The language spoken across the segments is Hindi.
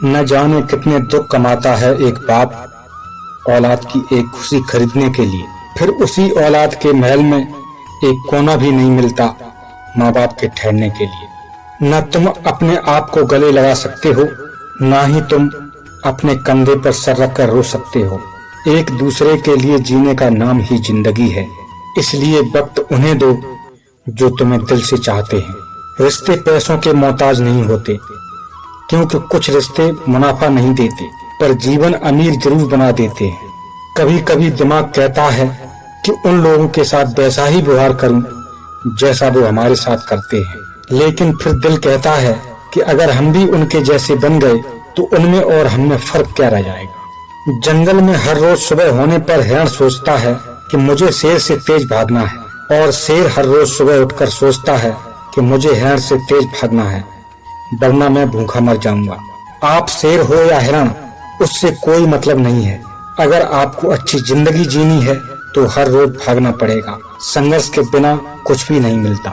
न जाने कितने दुख कमाता है एक बाप औलाद की एक खुशी खरीदने के लिए, फिर उसी औलाद के महल में एक कोना भी नहीं मिलता माँ बाप के ठहरने के लिए। न तुम अपने आप को गले लगा सकते हो, न ही तुम अपने कंधे पर सर रखकर रो सकते हो। एक दूसरे के लिए जीने का नाम ही जिंदगी है, इसलिए वक्त उन्हें दो जो तुम्हें दिल से चाहते हैं। रिश्ते पैसों के मोहताज नहीं होते, क्योंकि कुछ रिश्ते मुनाफा नहीं देते पर जीवन अमीर जरूर बना देते हैं। कभी कभी दिमाग कहता है कि उन लोगों के साथ वैसा ही व्यवहार करूं जैसा वो हमारे साथ करते हैं, लेकिन फिर दिल कहता है कि अगर हम भी उनके जैसे बन गए तो उनमें और हमें फर्क क्या रह जाएगा। जंगल में हर रोज सुबह होने पर हिरण सोचता है कि मुझे शेर से तेज भागना है, और शेर हर रोज सुबह उठकर सोचता है कि मुझे हिरण से तेज भागना है, वरना मैं भूखा मर जाऊंगा। आप शेर हो या हिरण, उससे कोई मतलब नहीं है। अगर आपको अच्छी जिंदगी जीनी है तो हर रोज भागना पड़ेगा। संघर्ष के बिना कुछ भी नहीं मिलता।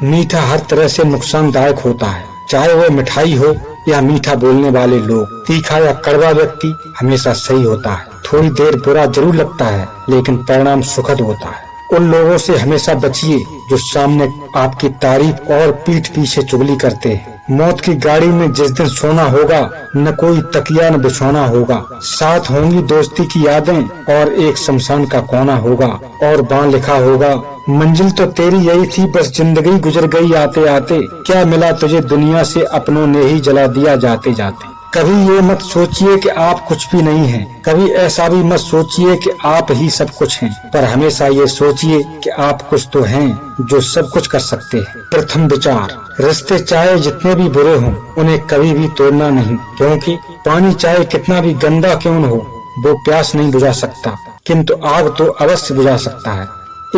मीठा हर तरह से नुकसानदायक होता है, चाहे वो मिठाई हो या मीठा बोलने वाले लोग। तीखा या कड़वा व्यक्ति हमेशा सही होता है। थोड़ी देर बुरा जरूर लगता है, लेकिन परिणाम सुखद होता है। उन लोगों से हमेशा बचिए जो सामने आपकी तारीफ और पीठ पीछे चुगली करते हैं। मौत की गाड़ी में जिस दिन सोना होगा, न कोई तकिया न बिछौना होगा। साथ होंगी दोस्ती की यादें और एक शमशान का कोना होगा, और वहाँ लिखा होगा, मंजिल तो तेरी यही थी, बस जिंदगी गुजर गई आते आते। क्या मिला तुझे दुनिया से, अपनों ने ही जला दिया जाते जाते। कभी ये मत सोचिए कि आप कुछ भी नहीं हैं, कभी ऐसा भी मत सोचिए कि आप ही सब कुछ हैं, पर हमेशा ये सोचिए कि आप कुछ तो हैं जो सब कुछ कर सकते हैं। प्रथम विचार, रिश्ते चाहे जितने भी बुरे हों उन्हें कभी भी तोड़ना नहीं, क्योंकि पानी चाहे कितना भी गंदा क्यों न हो वो प्यास नहीं बुझा सकता, किंतु आग तो अवश्य बुझा सकता है।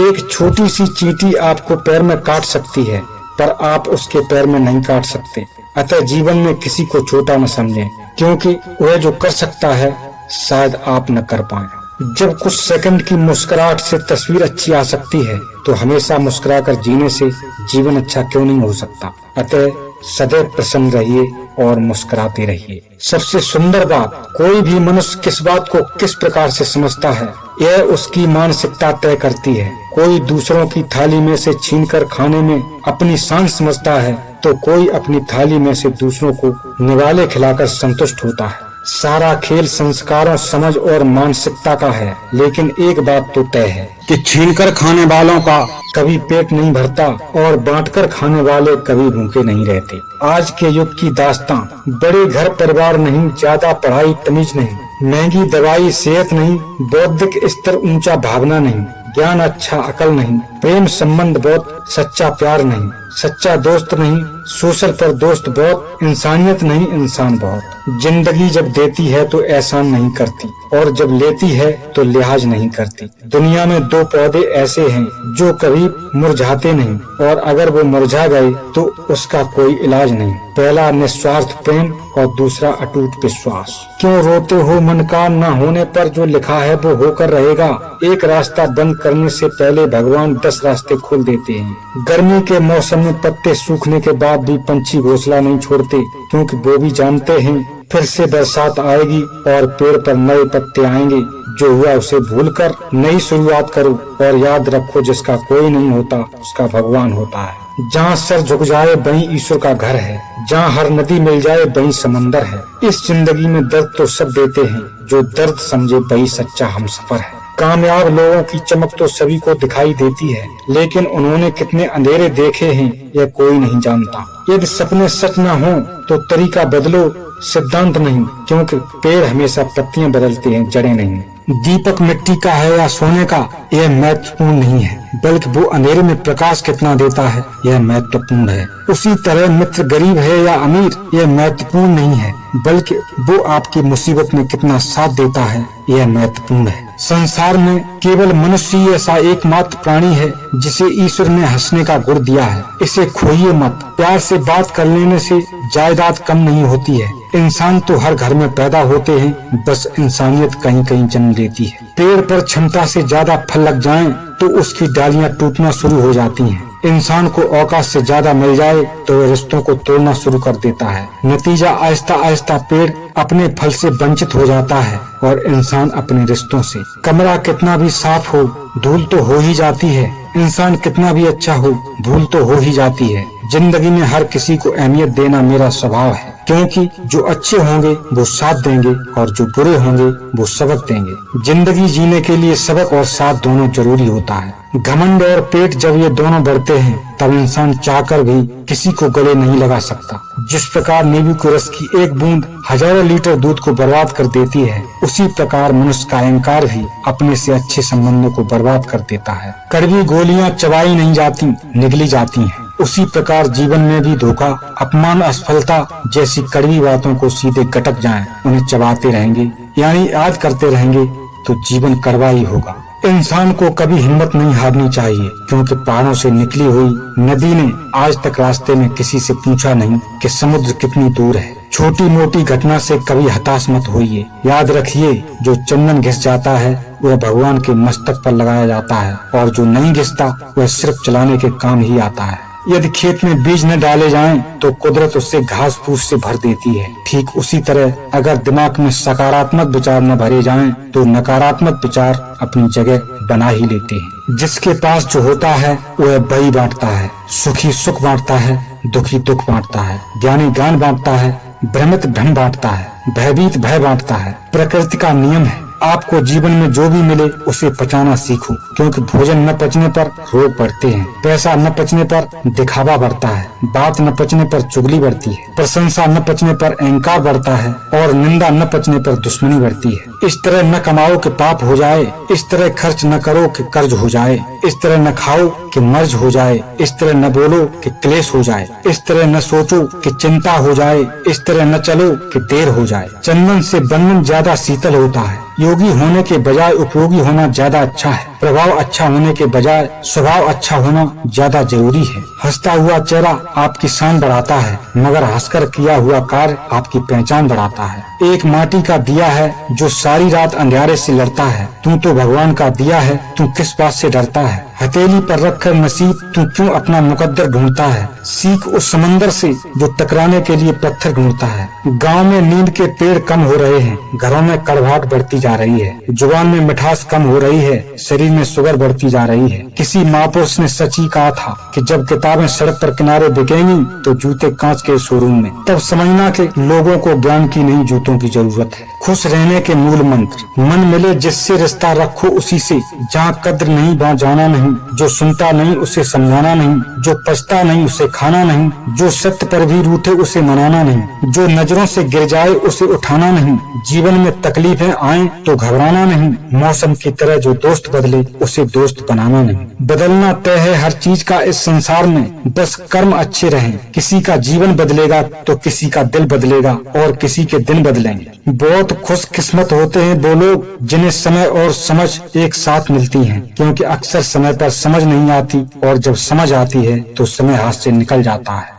एक छोटी सी चींटी आपको पैर में काट सकती है, पर आप उसके पैर में नहीं काट सकते। अतः जीवन में किसी को छोटा न समझें, क्योंकि वह जो कर सकता है शायद आप न कर पाए। जब कुछ सेकंड की मुस्कुराहट से तस्वीर अच्छी आ सकती है, तो हमेशा मुस्कुराकर जीने से जीवन अच्छा क्यों नहीं हो सकता। अतः सदैव प्रसन्न रहिए और मुस्कुराते रहिए। सबसे सुंदर बात, कोई भी मनुष्य किस बात को किस प्रकार से समझता है, यह उसकी मानसिकता तय करती है। कोई दूसरों की थाली में से छीनकर खाने में अपनी शान समझता है, तो कोई अपनी थाली में से दूसरों को निवाले खिलाकर संतुष्ट होता है। सारा खेल संस्कारों, समझ और मानसिकता का है, लेकिन एक बात तो तय है कि छीनकर खाने वालों का कभी पेट नहीं भरता और बांटकर खाने वाले कभी भूखे नहीं रहते। आज के युग की दास्तां, बड़े घर परिवार नहीं, ज्यादा पढ़ाई तमीज नहीं, महंगी दवाई सेहत नहीं, बौद्धिक स्तर ऊंचा भावना नहीं, ज्ञान अच्छा अकल नहीं, प्रेम संबंध बहुत सच्चा प्यार नहीं, सच्चा दोस्त नहीं, सोशल पर दोस्त बहुत, इंसानियत नहीं इंसान बहुत। जिंदगी जब देती है तो एहसान नहीं करती, और जब लेती है तो लिहाज नहीं करती। दुनिया में दो पौधे ऐसे हैं जो कभी मुरझाते नहीं, और अगर वो मुरझा गए तो उसका कोई इलाज नहीं। पहला निस्वार्थ प्रेम और दूसरा अटूट विश्वास। क्यों रोते हो मन का, न होने पर जो लिखा है वो होकर रहेगा। एक रास्ता बंद करने से पहले भगवान 10 रास्ते खोल देते हैं। गर्मी के मौसम में पत्ते सूखने के बाद भी पंछी घोंसला नहीं छोड़ते, क्योंकि वो भी जानते हैं फिर से बरसात आएगी और पेड़ पर नए पत्ते आएंगे। जो हुआ उसे भूलकर नई शुरुआत करो, और याद रखो जिसका कोई नहीं होता उसका भगवान होता है। जहाँ सर झुक जाए वहीं ईश्वर का घर है, जहाँ हर नदी मिल जाए वहीं समंदर है। इस जिंदगी में दर्द तो सब देते हैं, जो दर्द समझे वही सच्चा हमसफर है। कामयाब लोगों की चमक तो सभी को दिखाई देती है, लेकिन उन्होंने कितने अंधेरे देखे हैं यह कोई नहीं जानता। यदि सपने सच न हो तो तरीका बदलो, सिद्धांत नहीं, क्योंकि पेड़ हमेशा पत्तियां बदलते हैं, जड़ें नहीं। दीपक मिट्टी का है या सोने का, यह महत्वपूर्ण नहीं है, बल्कि वो अंधेरे में प्रकाश कितना देता है यह महत्वपूर्ण है। उसी तरह मित्र गरीब है या अमीर, यह महत्वपूर्ण नहीं है, बल्कि वो आपकी मुसीबत में कितना साथ देता है यह महत्वपूर्ण है। संसार में केवल मनुष्य ही ऐसा एकमात्र प्राणी है जिसे ईश्वर ने हंसने का गुण दिया है। इसे खोइए मत। प्यार से बात कर लेने से जायदाद कम नहीं होती है। इंसान तो हर घर में पैदा होते हैं, बस इंसानियत कहीं कहीं जन्म लेती है। पेड़ पर क्षमता से ज्यादा फल लग जाएं तो उसकी डालियां टूटना शुरू हो जाती हैं। इंसान को औकात से ज्यादा मिल जाए तो वह रिश्तों को तोड़ना शुरू कर देता है। नतीजा आहिस्ता आहिस्ता पेड़ अपने फल से वंचित हो जाता है और इंसान अपने रिश्तों से। कमरा कितना भी साफ हो, धूल तो हो ही जाती है। इंसान कितना भी अच्छा हो, भूल तो हो ही जाती है। जिंदगी में हर किसी को अहमियत देना मेरा स्वभाव है, क्योंकि जो अच्छे होंगे वो साथ देंगे और जो बुरे होंगे वो सबक देंगे। जिंदगी जीने के लिए सबक और साथ दोनों जरूरी होता है। घमंड और पेट जब ये दोनों बढ़ते हैं तब इंसान चाहकर भी किसी को गले नहीं लगा सकता। जिस प्रकार नींबू के रस की एक बूंद हजारों लीटर दूध को बर्बाद कर देती है, उसी प्रकार मनुष्य का अहंकार भी अपने से अच्छे संबंधों को बर्बाद कर देता है। कड़वी गोलियां चबाई नहीं जाती, निगली जाती हैं। उसी प्रकार जीवन में भी धोखा, अपमान, असफलता जैसी कड़वी बातों को सीधे गटक जाएं, उन्हें चबाते रहेंगे यानी याद करते रहेंगे तो जीवन कड़वा ही होगा। इंसान को कभी हिम्मत नहीं हारनी चाहिए, क्योंकि पहाड़ों से निकली हुई नदी ने आज तक रास्ते में किसी से पूछा नहीं कि समुद्र कितनी दूर है। छोटी मोटी घटना से कभी हताश मत होइए। याद रखिए, जो चंदन घिस जाता है वह भगवान के मस्तक पर लगाया जाता है और जो नहीं घिसता वह सिर्फ चलाने के काम ही आता है। यदि खेत में बीज न डाले जाएं तो कुदरत उससे घास फूस से भर देती है। ठीक उसी तरह अगर दिमाग में सकारात्मक विचार न भरे जाएं तो नकारात्मक विचार अपनी जगह बना ही लेते हैं। जिसके पास जो होता है वह बही बांटता है, सुखी सुख बांटता है, दुखी दुख बांटता है, ज्ञानी ज्ञान बांटता है, भ्रमित भ्रम बांटता है, भयभीत भय बांटता है। प्रकृति का नियम है, आपको जीवन में जो भी मिले उसे पचाना सीखो, क्योंकि भोजन न पचने पर रोग बढ़ते हैं, पैसा न पचने पर दिखावा बढ़ता है, बात न पचने पर चुगली बढ़ती है, प्रशंसा न पचने पर अहंकार बढ़ता है और निंदा न पचने पर दुश्मनी बढ़ती है। इस तरह न कमाओ कि पाप हो जाए, इस तरह खर्च न करो कि कर्ज हो जाए, इस तरह न खाओ कि मर्ज हो जाए, इस तरह न बोलो कि क्लेश हो जाए, इस तरह न सोचो कि चिंता हो जाए, इस तरह न चलो कि देर हो जाए। चंदन से बंधन ज्यादा शीतल होता है। योगी होने के बजाय उपयोगी होना ज्यादा अच्छा है। प्रभाव अच्छा होने के बजाय स्वभाव अच्छा होना ज्यादा जरूरी है। हंसता हुआ चेहरा आपकी शान बढ़ाता है, मगर हंसकर किया हुआ कार्य आपकी पहचान बढ़ाता है। एक माटी का दिया है जो सारी रात अंधेरे से लड़ता है, तू तो भगवान का दिया है, तू किस बात से डरता है। हथेली पर रखकर नसीब तू क्यों अपना मुकद्दर ढूंढता है। सीख उस समंदर से जो टकराने के लिए पत्थर ढूंढता है। गांव में नींद के पेड़ कम हो रहे हैं, घरों में कड़वाहट बढ़ती जा रही है, जुबान में मिठास कम हो रही है, शरीर में शुगर बढ़ती जा रही है। किसी महापुरुष ने सच ही कहा था कि जब किताबें सड़क पर किनारे बिकेंगी तो जूते कांच के शोरूम में। तब समझना कि लोगों को ज्ञान की नहीं जूतों की जरूरत है। खुश रहने के मूल मंत्र, मन मिले जिससे रिश्ता रखो उसी से, जहाँ कद्र नहीं वहाँ जाना नहीं, जो सुनता नहीं उसे समझाना नहीं, जो पछता नहीं उसे खाना नहीं, जो सत्य पर भी रूठे उसे मनाना नहीं, जो नजरों से गिर जाए उसे उठाना नहीं। जीवन में तकलीफें आए तो घबराना नहीं, मौसम की तरह जो दोस्त बदले उसे दोस्त बनाना नहीं। बदलना तय है हर चीज का इस संसार में, बस कर्म अच्छे रहें। किसी का जीवन बदलेगा तो किसी का दिल बदलेगा और किसी के दिन बदलेंगे। बहुत खुश किस्मत होते हैं वो लोग जिन्हें समय और समझ एक साथ मिलती हैं, क्योंकि अक्सर समय पर समझ नहीं आती और जब समझ आती है तो समय हाथ से निकल जाता है।